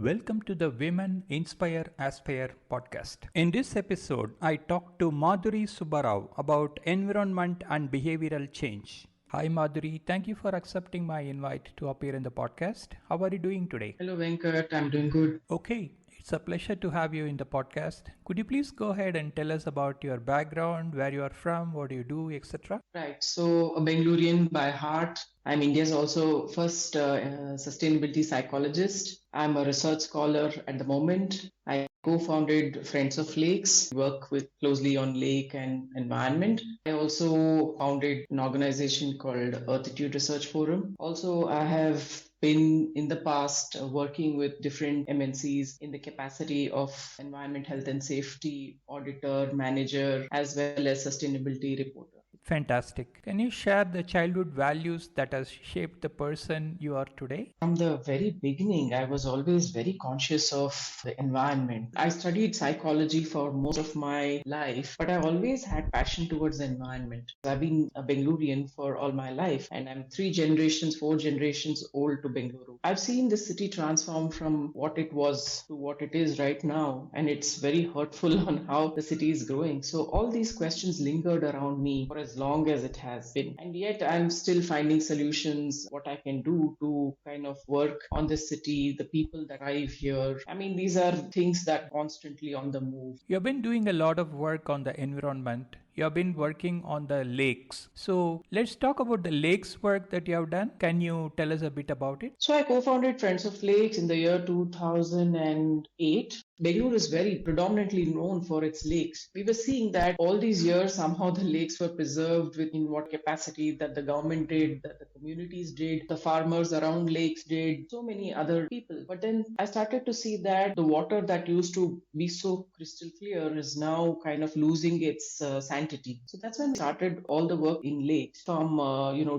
Welcome to the Women Inspire Aspire podcast. In this episode, I talked to Madhuri Subbarao about environment and behavioral change. Hi Madhuri, thank you for accepting my invite to appear in the podcast. How are you doing today? Hello Venkat, I'm doing good. Okay, it's a pleasure to have you in the podcast. Could you please go ahead and tell us about your background, where you are from, what do you do, etc.? Right, so a Bengalorean by heart. I'm India's also first sustainability psychologist. I'm a research scholar at the moment. I co-founded Friends of Lakes, work with closely on lake and environment. I also founded an organization called Earthitude Research Forum. Also, I have been in the past working with different MNCs in the capacity of environment, health and safety auditor, manager, as well as sustainability reporter. Fantastic. Can you share the childhood values that has shaped the person you are today? From the very beginning, I was always very conscious of the environment. I studied psychology for most of my life, but I always had passion towards the environment. I've been a Bengalurian for all my life, and I'm 4 generations old to Bengaluru. I've seen the city transform from what it was to what it is right now, and it's very hurtful on how the city is growing. So all these questions lingered around me for as long as it has been. And yet I'm still finding solutions, what I can do to kind of work on the city, the people that arrive here. I mean, these are things that constantly on the move. You've been doing a lot of work on the environment. You have been working on the lakes. So let's talk about the lakes work that you have done. Can you tell us a bit about it? So I co-founded Friends of Lakes in the year 2008. Bengaluru is very predominantly known for its lakes. We were seeing that all these years somehow the lakes were preserved in what capacity that the government did, that the communities did, the farmers around lakes did, so many other people. But then I started to see that the water that used to be so crystal clear is now kind of losing its sanctity. So that's when we started all the work in lakes, from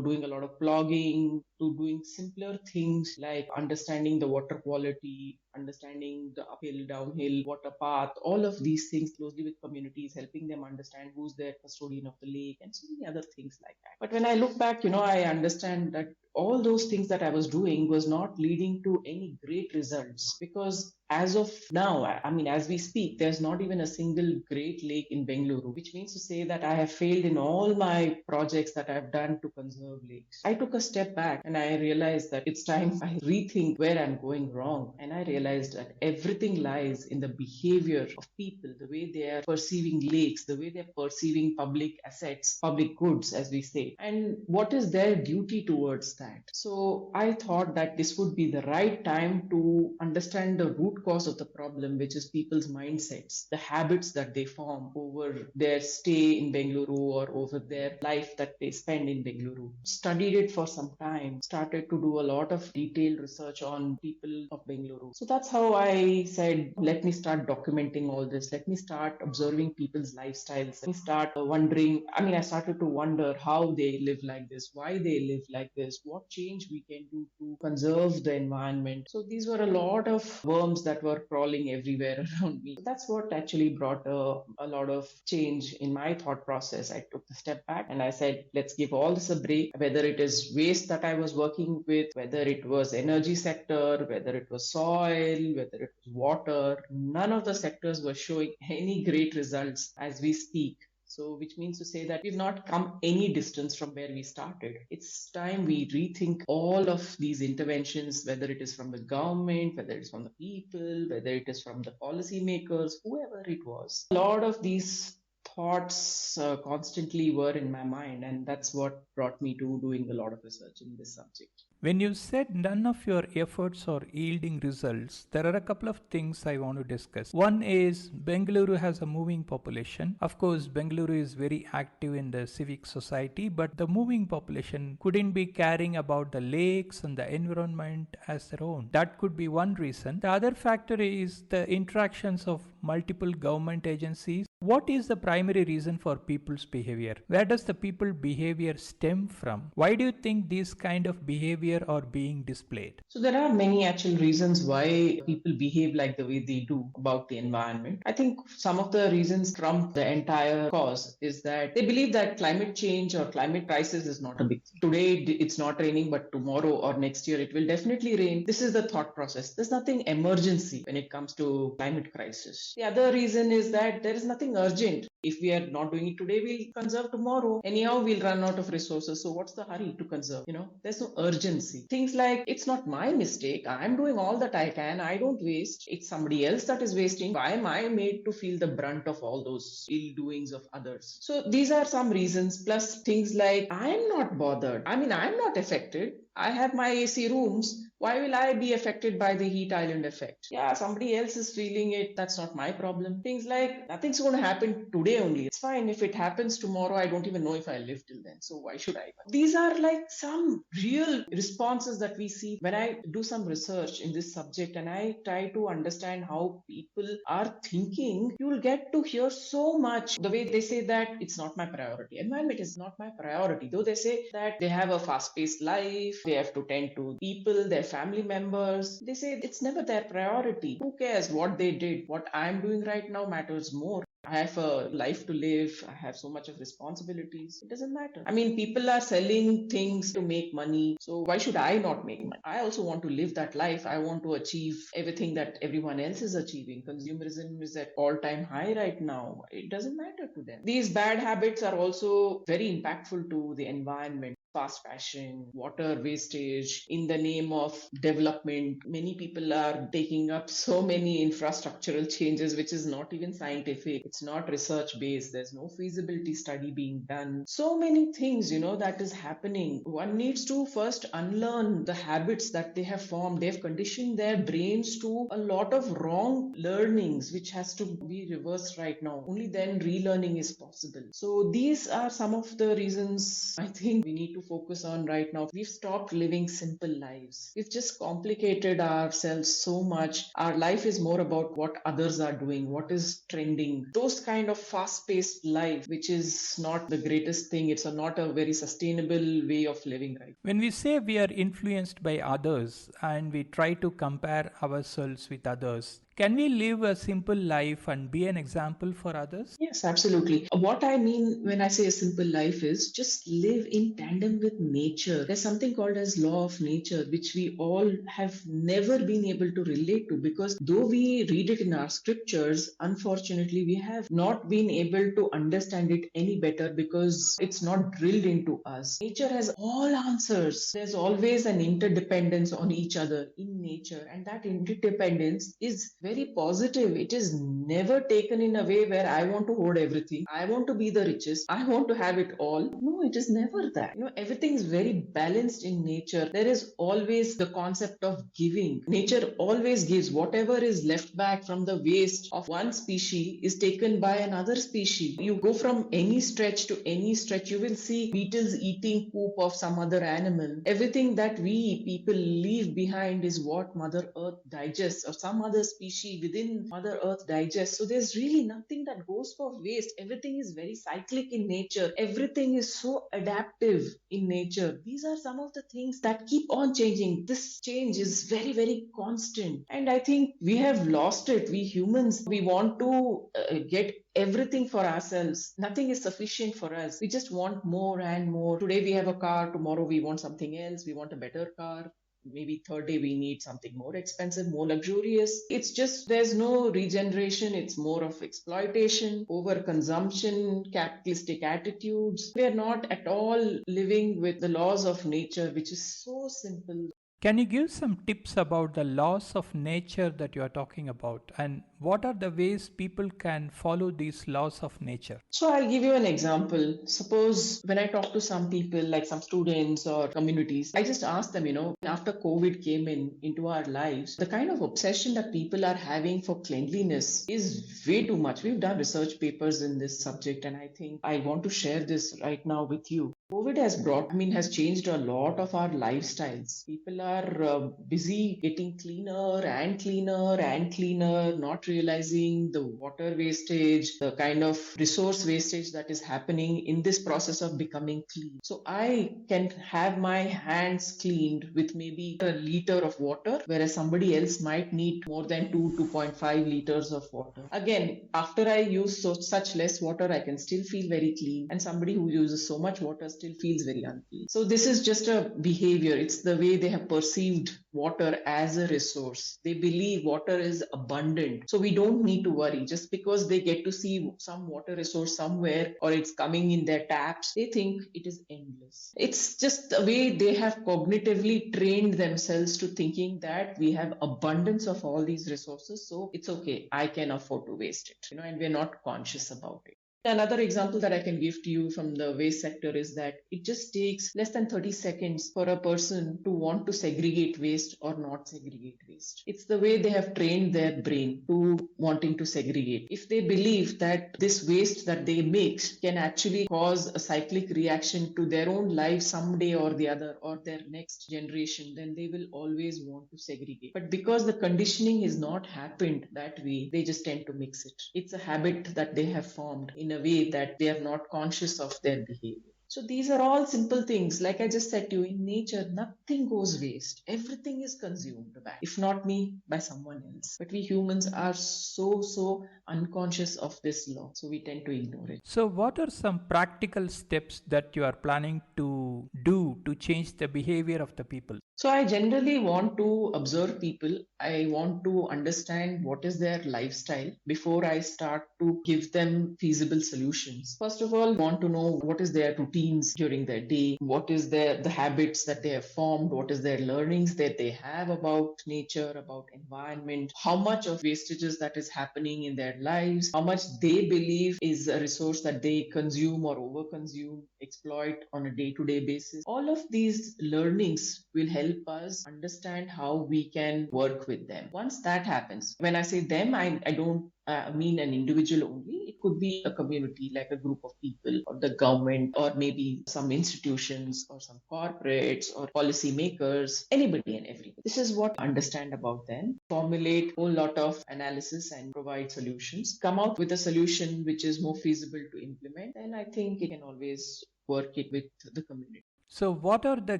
doing a lot of plugging to doing simpler things like understanding the water quality, understanding the uphill, downhill, water path, all of these things closely with communities, helping them understand who's their custodian of the lake and so many other things like that. But when I look back, I understand that all those things that I was doing was not leading to any great results, because as of now, I mean, as we speak, there's not even a single great lake in Bengaluru, which means to say that I have failed in all my projects that I've done to conserve lakes. I took a step back and I realized that it's time I rethink where I'm going wrong. And I realized that everything lies in the behavior of people, the way they are perceiving lakes, the way they're perceiving public assets, public goods, as we say, and what is their duty towards that. So I thought that this would be the right time to understand the root cause of the problem, which is people's mindsets, the habits that they form over their stay in Bengaluru or over their life that they spend in Bengaluru. Studied it for some time, started to do a lot of detailed research on people of Bengaluru. So that's how I said, let me start documenting all this. Let me start observing people's lifestyles. Let me start wondering. I started to wonder how they live like this, why they live like this, what change we can do to conserve the environment. So these were a lot of worms that were crawling everywhere around me. So that's what actually brought a lot of change in my thought process. I took the step back and I said, let's give all this a break, whether it is waste that I was working with, whether it was energy sector, whether it was soil, whether it was water. None of the sectors were showing any great results as we speak. So, which means to say that we've not come any distance from where we started. It's time we rethink all of these interventions, whether it is from the government, whether it's from the people, whether it is from the policymakers, whoever it was. A lot of these thoughts constantly were in my mind, and that's what brought me to doing a lot of research in this subject. When you said none of your efforts are yielding results, there are a couple of things I want to discuss. One is Bengaluru has a moving population. Of course, Bengaluru is very active in the civic society, but the moving population couldn't be caring about the lakes and the environment as their own. That could be one reason. The other factor is the interactions of multiple government agencies. What is the primary reason for people's behavior? Where does the people behavior stem from? Why do you think these kind of behavior are being displayed? So there are many actual reasons why people behave like the way they do about the environment. I think some of the reasons trump the entire cause is that they believe that climate change or climate crisis is not a big thing. Today it's not raining, but tomorrow or next year it will definitely rain. This is the thought process. There's nothing emergency when it comes to climate crisis. The other reason is that there is nothing urgent. If we are not doing it today, we'll conserve tomorrow. Anyhow, we'll run out of resources. So what's the hurry to conserve? There's no urgency. Things like, it's not my mistake. I'm doing all that I can. I don't waste. It's somebody else that is wasting. Why am I made to feel the brunt of all those ill doings of others? So these are some reasons. Plus things like, I'm not bothered. I mean, I'm not affected. I have my AC rooms. Why will I be affected by the heat island effect? Yeah, somebody else is feeling it. That's not my problem. Things like, nothing's going to happen today only. It's fine. If it happens tomorrow, I don't even know if I live till then. So why should I? These are like some real responses that we see when I do some research in this subject and I try to understand how people are thinking. You will get to hear so much. The way they say that it's not my priority. Environment is not my priority. Though they say that they have a fast-paced life, they have to tend to people, their family members. They say it's never their priority. Who cares what they did? What I'm doing right now matters more. I have a life to live. I have so much of responsibilities. It doesn't matter. I mean, people are selling things to make money. So why should I not make money? I also want to live that life. I want to achieve everything that everyone else is achieving. Consumerism is at all-time high right now. It doesn't matter to them. These bad habits are also very impactful to the environment. Fast fashion, water wastage, in the name of development. Many people are taking up so many infrastructural changes, which is not even scientific. It's not research based. There's no feasibility study being done. So many things, that is happening. One needs to first unlearn the habits that they have formed. They've conditioned their brains to a lot of wrong learnings, which has to be reversed right now. Only then relearning is possible. So these are some of the reasons I think we need to focus on right now. We've stopped living simple lives. We've just complicated ourselves so much. Our life is more about what others are doing, what is trending. Those kind of fast-paced life, which is not the greatest thing. It's not a very sustainable way of living, right? When we say we are influenced by others and we try to compare ourselves with others, can we live a simple life and be an example for others? Yes, absolutely. What I mean when I say a simple life is just live in tandem with nature. There's something called as law of nature, which we all have never been able to relate to because though we read it in our scriptures, unfortunately, we have not been able to understand it any better because it's not drilled into us. Nature has all answers. There's always an interdependence on each other in nature, and that interdependence is very positive. It is never taken in a way where I want to hold everything. I want to be the richest. I want to have it all. No, it is never that. Everything is very balanced in nature. There is always the concept of giving. Nature always gives. Whatever is left back from the waste of one species is taken by another species. You go from any stretch to any stretch, you will see beetles eating poop of some other animal. Everything that we people leave behind is what Mother Earth digests or some other species within Mother Earth digests. So there's really nothing that goes for waste. Everything is very cyclic in nature. Everything is so adaptive in nature. These are some of the things that keep on changing. This change is very, very constant. And I think we have lost it. We humans, we want to get everything for ourselves. Nothing is sufficient for us. We just want more and more. Today we have a car. Tomorrow we want something else. We want a better car. Maybe third day we need something more expensive, more luxurious. It's just there's no regeneration. It's more of exploitation, overconsumption, capitalistic attitudes. We are not at all living with the laws of nature, which is so simple. Can you give some tips about the laws of nature that you are talking about and what are the ways people can follow these laws of nature? So I'll give you an example. Suppose when I talk to some people, like some students or communities, I just ask them, after COVID came into our lives, the kind of obsession that people are having for cleanliness is way too much. We've done research papers in this subject, and I think I want to share this right now with you. COVID has changed a lot of our lifestyles. People are busy getting cleaner and cleaner and cleaner, not realizing the water wastage, the kind of resource wastage that is happening in this process of becoming clean. So I can have my hands cleaned with maybe a liter of water, whereas somebody else might need more than 2.5 liters of water. Again, after I use such less water, I can still feel very clean, and somebody who uses so much water still feels very unclean. So this is just a behavior. It's the way they have perceived water as a resource. They believe water is abundant. So we don't need to worry. Just because they get to see some water resource somewhere or it's coming in their taps, they think it is endless. It's just the way they have cognitively trained themselves to thinking that we have abundance of all these resources. So it's okay. I can afford to waste it, and we're not conscious about it. Another example that I can give to you from the waste sector is that it just takes less than 30 seconds for a person to want to segregate waste or not segregate waste. It's the way they have trained their brain to wanting to segregate. If they believe that this waste that they mix can actually cause a cyclic reaction to their own life someday or the other or their next generation, then they will always want to segregate. But because the conditioning has not happened that way, they just tend to mix it. It's a habit that they have formed in a way that they are not conscious of their behavior. So these are all simple things. Like I just said to you, in nature, nothing goes waste. Everything is consumed back. If not me, by someone else. But we humans are so unconscious of this law. So we tend to ignore it. So, what are some practical steps that you are planning to do to change the behavior of the people? So I generally want to observe people. I want to understand what is their lifestyle before I start to give them feasible solutions. First of all, I want to know what is their routines during their day, what is the habits that they have formed, what is their learnings that they have about nature, about environment, how much of wastages that is happening in their lives, how much they believe is a resource that they consume or overconsume, exploit on a day-to-day basis. All of these learnings will help us understand how we can work with them. Once that happens, when I say them, I don't mean an individual only. It could be a community, like a group of people, or the government, or maybe some institutions, or some corporates, or policy makers, anybody and everybody. This is what I understand about them. Formulate a whole lot of analysis and provide solutions. Come out with a solution which is more feasible to implement. Then I think it can always work it with the community. So, what are the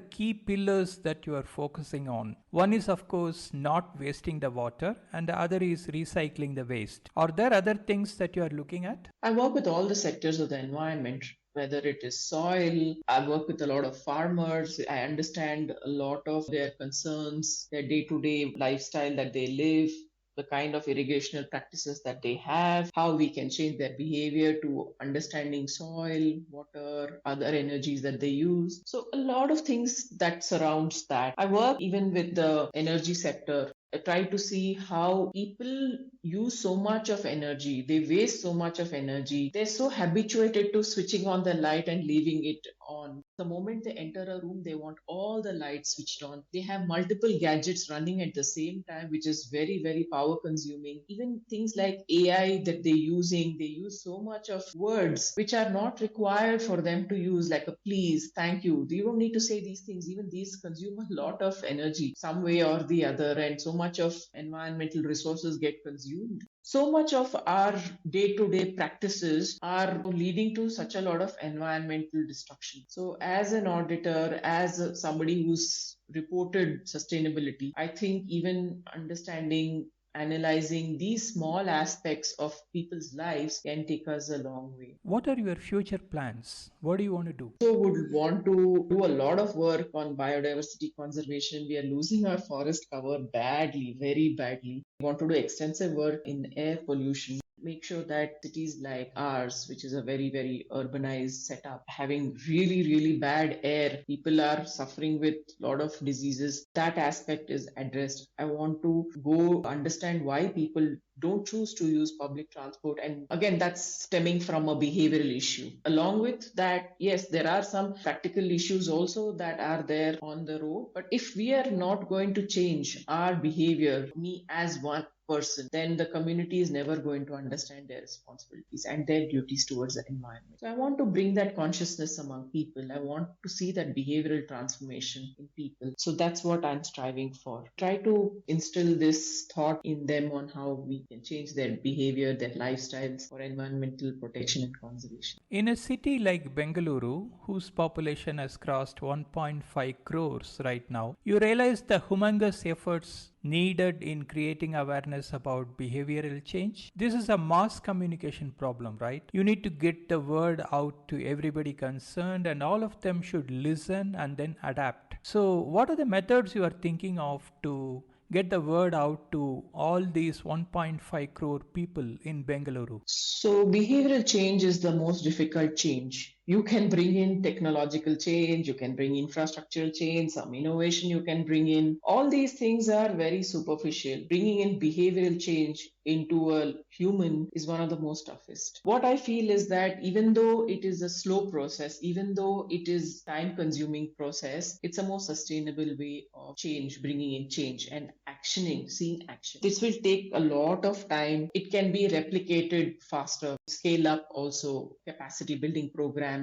key pillars that you are focusing on? One is, of course, not wasting the water, and the other is recycling the waste. Are there other things that you are looking at? I work with all the sectors of the environment, whether it is soil. I work with a lot of farmers. I understand a lot of their concerns, their day to day lifestyle that they live, the kind of irrigational practices that they have, how we can change their behavior to understanding soil, water, other energies that they use. So a lot of things that surrounds that. I work even with the energy sector. I try to see how people use so much of energy. They waste so much of energy. They're so habituated to switching on the light and leaving it on. The moment they enter a room, they want all the lights switched on. They have multiple gadgets running at the same time, which is very power consuming. Even things like AI that they're using, they use so much of words which are not required for them to use, like a please, thank you. You don't need to say these things. Even these consume a lot of energy, some way or the other, and so much of environmental resources get consumed. So much of our day-to-day practices are leading to such a lot of environmental destruction. So as an auditor, as somebody who's reported sustainability, I think even understanding, analyzing these small aspects of people's lives can take us a long way. What are your future plans? What do you want to do? So would want to do a lot of work on biodiversity conservation. We are losing our forest cover badly, very badly. We want to do extensive work in air pollution. Make sure that cities like ours, which is a very urbanized setup, having really bad air, people are suffering with a lot of diseases. That aspect is addressed. I want to go understand why people don't choose to use public transport. And again, that's stemming from a behavioral issue. Along with that, yes, there are some practical issues also that are there on the road. But if we are not going to change our behavior, me as one, person, then the community is never going to understand their responsibilities and their duties towards the environment. So I want to bring that consciousness among people. I want to see that behavioral transformation in people. So that's what I'm striving for. Try to instill this thought in them on how we can change their behavior, their lifestyles for environmental protection and conservation. In a city like Bengaluru, whose population has crossed 1.5 crores right now, you realize the humongous efforts needed in creating awareness about behavioral change. This is a mass communication problem, right? You need to get the word out to everybody concerned, and all of them should listen and then adapt. So, what are the methods you are thinking of to get the word out to all these 1.5 crore people in Bengaluru? So, behavioral change is the most difficult change. You can bring in technological change, you can bring infrastructural change, some innovation you can bring in. All these things are very superficial. Bringing in behavioral change into a human is one of the most toughest. What I feel is that even though it is a slow process, even though it is time consuming process, it's a more sustainable way of change, bringing in change and actioning, seeing action. This will take a lot of time. It can be replicated faster, scale up also capacity building programs.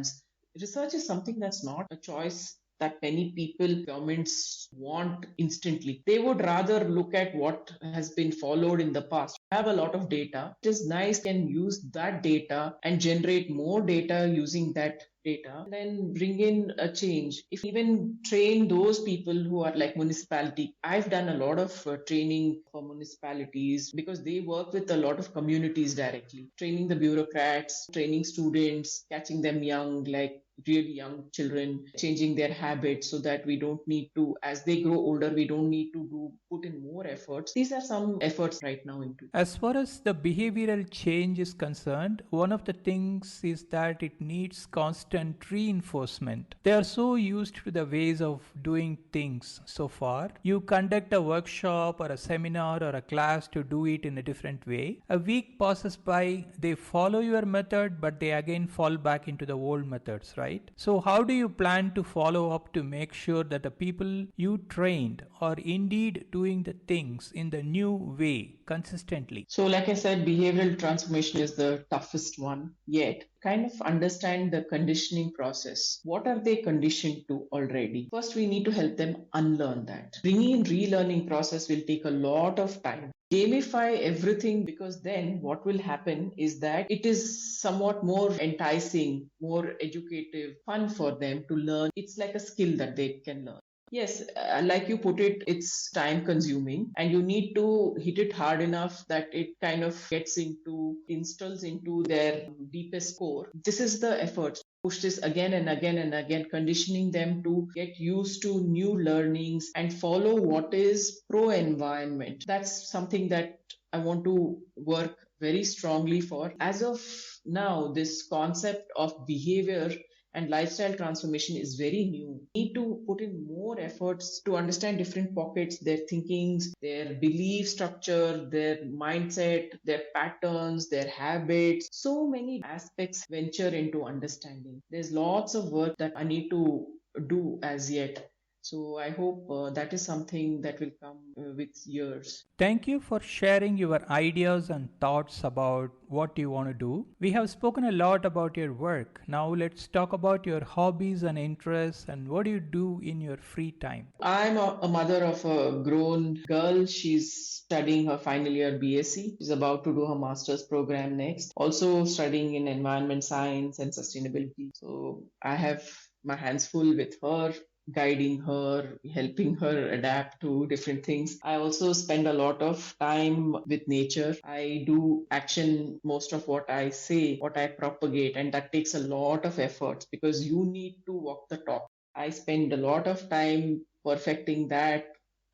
Research is something that's not a choice that many people, governments want instantly. They would rather look at what has been followed in the past. Have a lot of data. It is nice, can use that data and generate more data using that data, then bring in a change. If even train those people who are like municipality, I've done a lot of training for municipalities because they work with a lot of communities directly, training the bureaucrats, training students, catching them young, like really young children, changing their habits so that we don't need to, as they grow older, we don't need to put in more efforts. These are some efforts right now into. As far as the behavioral change is concerned, one of the things is that it needs constant reinforcement. They are so used to the ways of doing things so far. You conduct a workshop or a seminar or a class to do it in a different way. A week passes by, they follow your method, but they again fall back into the old methods, right? So, how do you plan to follow up to make sure that the people you trained are indeed doing the things in the new way consistently? So, like I said, behavioral transformation is the toughest one yet. Kind of understand the conditioning process. What are they conditioned to already? First, we need to help them unlearn that. Bringing in relearning process will take a lot of time. Gamify everything, because then what will happen is that it is somewhat more enticing, more educative, fun for them to learn. It's like a skill that they can learn. Yes, like you put it, it's time consuming and you need to hit it hard enough that it kind of installs into their deepest core. This is the effort. Push this again and again and again, conditioning them to get used to new learnings and follow what is pro environment. That's something that I want to work very strongly for. As of now, this concept of behavior and lifestyle transformation is very new. We need to put in more efforts to understand different pockets, their thinkings, their belief structure, their mindset, their patterns, their habits. So many aspects venture into understanding. There's lots of work that I need to do as yet. So I hope that is something that will come with years. Thank you for sharing your ideas and thoughts about what you want to do. We have spoken a lot about your work. Now let's talk about your hobbies and interests and what do you do in your free time. I'm a mother of a grown girl. She's studying her final year BSc. She's about to do her master's program next. Also studying in environment science and sustainability. So I have my hands full with her, guiding her, helping her adapt to different things. I also spend a lot of time with nature. I do action most of what I say, what I propagate, and that takes a lot of efforts because you need to walk the talk. I spend a lot of time perfecting that,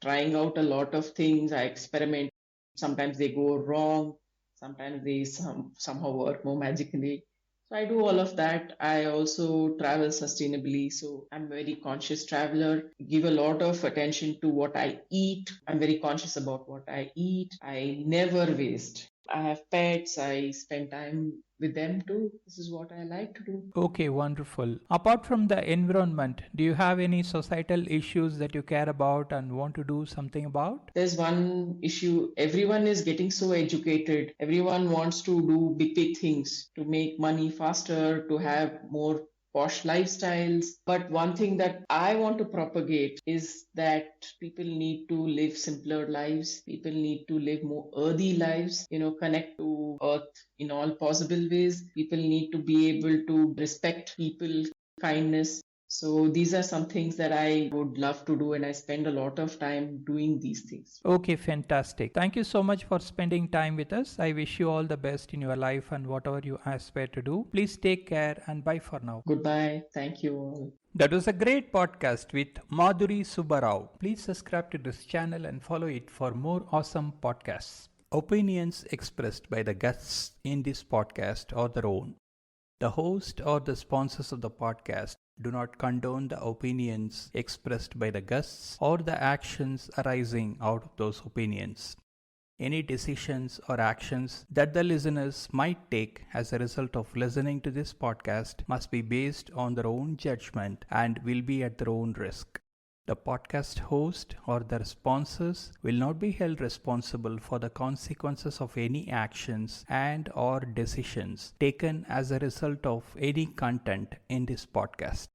trying out a lot of things. I experiment. Sometimes they go wrong. Sometimes they somehow work more magically. So I do all of that. I also travel sustainably. So I'm a very conscious traveler, give a lot of attention to what I eat. I'm very conscious about what I eat. I never waste. I have pets, I spend time with them too. This is what I like to do. Okay, wonderful. Apart from the environment, do you have any societal issues that you care about and want to do something about? There's one issue. Everyone is getting so educated. Everyone wants to do big, big things to make money faster, to have more posh lifestyles. But one thing that I want to propagate is that people need to live simpler lives. People need to live more earthy lives, connect to earth in all possible ways. People need to be able to respect people, kindness. So these are some things that I would love to do, and I spend a lot of time doing these things. Okay, fantastic. Thank you so much for spending time with us. I wish you all the best in your life and whatever you aspire to do. Please take care and bye for now. Goodbye. Thank you all. That was a great podcast with Madhuri Subbarao. Please subscribe to this channel and follow it for more awesome podcasts. Opinions expressed by the guests in this podcast are their own. The host or the sponsors of the podcast do not condone the opinions expressed by the guests or the actions arising out of those opinions. Any decisions or actions that the listeners might take as a result of listening to this podcast must be based on their own judgment and will be at their own risk. The podcast host or their sponsors will not be held responsible for the consequences of any actions and or decisions taken as a result of any content in this podcast.